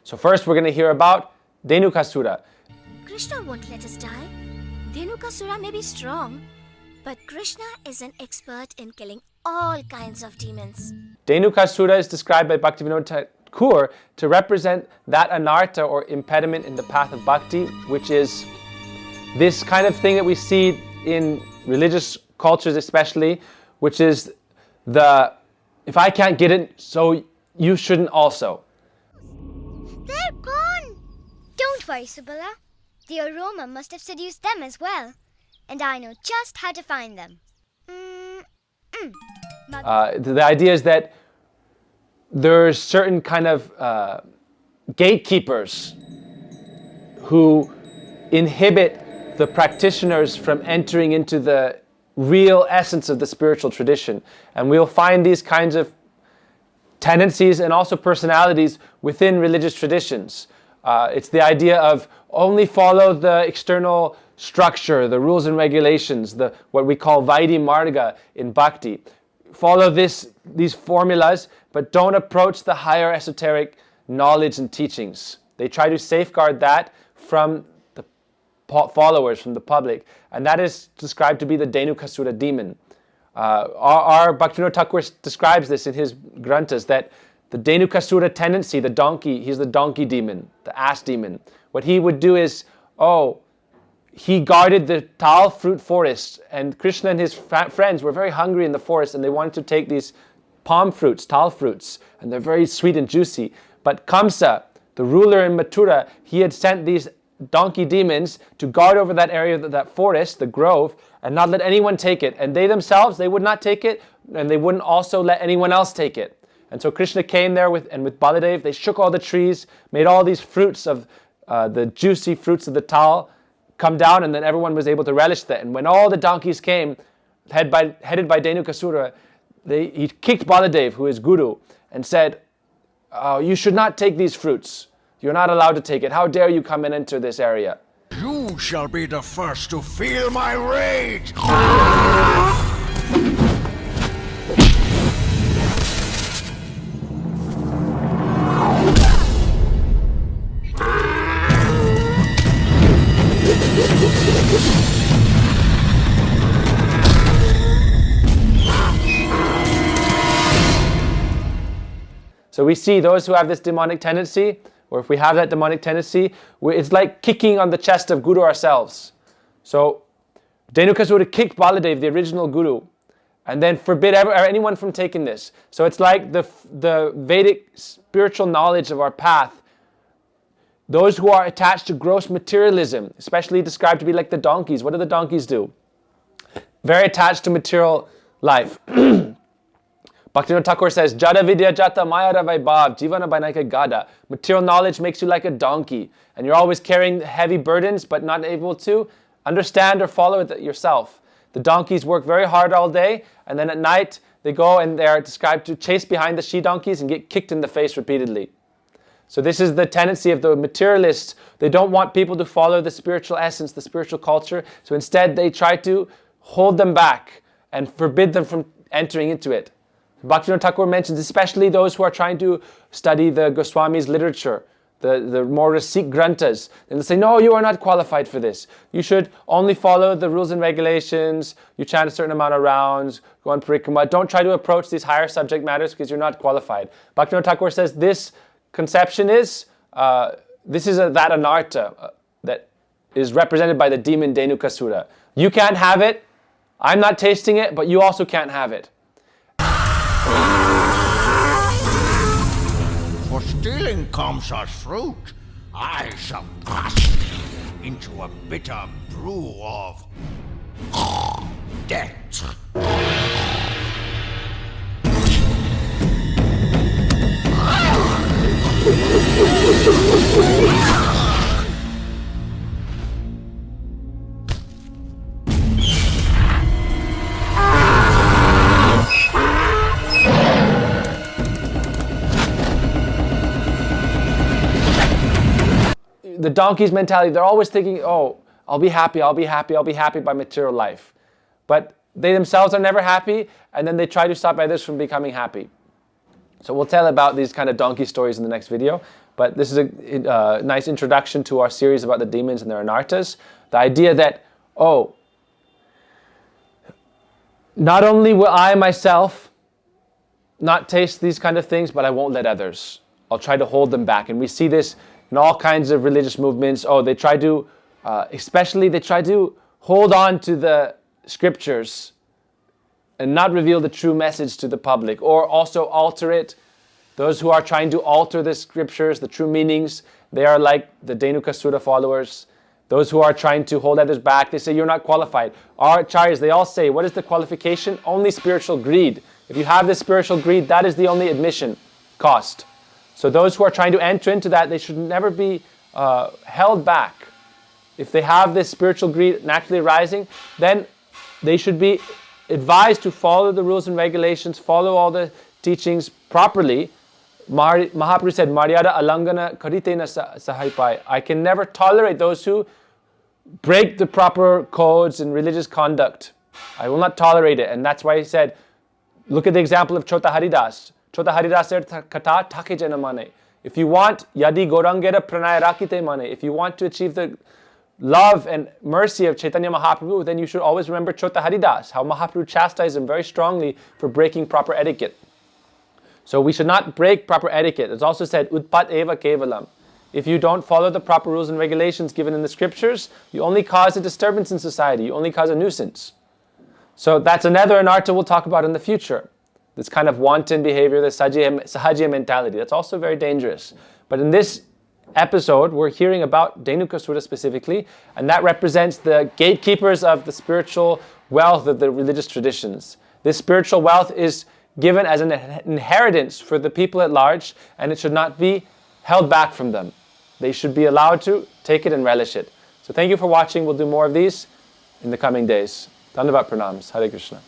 So first we're going to hear about Dhenukasura. Krishna won't let us die. Dhenukasura may be strong, but Krishna is an expert in killing all kinds of demons. Dhenukasura is described by Bhaktivinoda Thakur to represent that anartha or impediment in the path of bhakti, which is this kind of thing that we see in religious cultures especially, which is the, if I can't get it, so you shouldn't also. They're gone! Don't worry, Subala. The aroma must have seduced them as well. And I know just how to find them. The idea is that there's certain kind of gatekeepers who inhibit the practitioners from entering into the real essence of the spiritual tradition. And we'll find these kinds of tendencies and also personalities within religious traditions. It's the idea of only follow the external structure, the rules and regulations, what we call Vaidhi Marga in Bhakti. Follow these formulas, but don't approach the higher esoteric knowledge and teachings. They try to safeguard that from the followers, from the public. And that is described to be the Dhenukasura demon. Our Bhaktivinoda Thakur describes this in his granthas, that the Dhenukasura tendency, the donkey, he's the donkey demon, the ass demon. What he would do is, he guarded the tal fruit forest, and Krishna and his friends were very hungry in the forest, and they wanted to take these palm fruits, tal fruits, and they're very sweet and juicy. But Kamsa, the ruler in Mathura, he had sent these donkey demons to guard over that area, that forest, the grove, and not let anyone take it. And they themselves, they would not take it, and they wouldn't also let anyone else take it. And so Krishna came there with Baladeva, they shook all the trees, made all these fruits of the juicy fruits of the tal come down, and then everyone was able to relish that. And when all the donkeys came, headed by Dhenukasura, he kicked Baladeva, who is Guru, and said, you should not take these fruits. You're not allowed to take it. How dare you come and enter this area? You shall be the first to feel my rage! So we see those who have this demonic tendency, or if we have that demonic tendency, it's like kicking on the chest of Guru ourselves. So Dhenukasura kicked Baladeva, the original Guru, and then forbid anyone from taking this. So it's like the Vedic spiritual knowledge of our path. Those who are attached to gross materialism, especially described to be like the donkeys. What do the donkeys do? Very attached to material life. Bhaktivinoda Thakur says, Jada vidya jata maya vaibhav, jivana bainaika gada. Material knowledge makes you like a donkey, and you're always carrying heavy burdens, but not able to understand or follow it yourself. The donkeys work very hard all day, and then at night they go and they are described to chase behind the she-donkeys and get kicked in the face repeatedly. So this is the tendency of the materialists. They don't want people to follow the spiritual essence, the spiritual culture, so instead they try to hold them back and forbid them from entering into it. Bhaktivinoda Thakur mentions especially those who are trying to study the Goswami's literature, the more Rasik Granthas. And they say, no, you are not qualified for this. You should only follow the rules and regulations. You chant a certain amount of rounds, go on parikrama. Don't try to approach these higher subject matters because you're not qualified. Bhaktivinoda Thakur says this conception is, this is that anartha that is represented by the demon Dhenukasura. You can't have it. I'm not tasting it, but you also can't have it. For stealing Kamsa's fruit, I shall cast you into a bitter brew of death. The donkey's mentality, they're always thinking, oh, I'll be happy by material life. But they themselves are never happy, and then they try to stop others from becoming happy. So we'll tell about these kind of donkey stories in the next video. but this is a nice introduction to our series about the demons and their anarthas. The idea that, oh, not only will I myself not taste these kind of things, but I won't let others. I'll try to hold them back. And we see this in all kinds of religious movements. Oh, they try to, especially they try to hold on to the scriptures and not reveal the true message to the public, or also alter it. Those who are trying to alter the scriptures, the true meanings, they are like the Dhenukasura followers. Those who are trying to hold others back, they say, you're not qualified. Our acharyas, they all say, what is the qualification? Only spiritual greed. If you have this spiritual greed, that is the only admission cost. So those who are trying to enter into that, they should never be held back. If they have this spiritual greed naturally arising, then they should be advised to follow the rules and regulations, follow all the teachings properly. Mahaprabhu said, Maryada alangana karitena sahaipai. I can never tolerate those who break the proper codes and religious conduct. I will not tolerate it. And that's why he said, look at the example of Chota Haridas. Chota Haridas kata take janamane. If you want, yadi gorangera pranaya rakite mane. If you want to achieve the love and mercy of Chaitanya Mahaprabhu, then you should always remember Chota Haridas, how Mahaprabhu chastised him very strongly for breaking proper etiquette. So we should not break proper etiquette. It's also said, Utpat eva kevalam. If you don't follow the proper rules and regulations given in the scriptures, you only cause a disturbance in society. You only cause a nuisance. So that's another anartha we'll talk about in the future. This kind of wanton behavior, the sahajiya mentality. That's also very dangerous. But in this episode, we're hearing about Dhenukasura specifically, and that represents the gatekeepers of the spiritual wealth of the religious traditions. This spiritual wealth is given as an inheritance for the people at large, and it should not be held back from them. They should be allowed to take it and relish it. So thank you for watching. We'll do more of these in the coming days. Dandavat pranams. Hare Krishna.